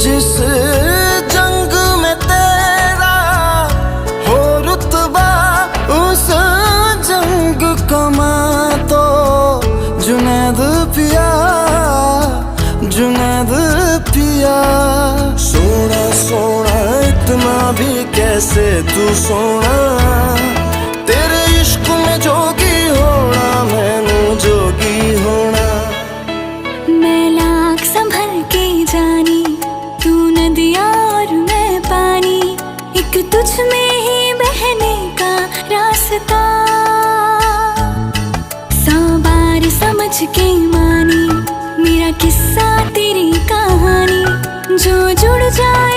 जिस जंग में तेरा हो रुतबा, उस जंग कमा तो जुनैद पिया, जुनैद पिया। सोना सोना इतना भी कैसे तू सोना, तेरे इश्क में जोगी होना, मैनू जोगी होना। मैं लाख संभल के जानी, तू नदिया और मैं पानी, एक तुझ में ही बहने का रास्ता। 100 बार समझ के मानी, मेरा किस्सा तेरी कहानी, जो जुड़ जाए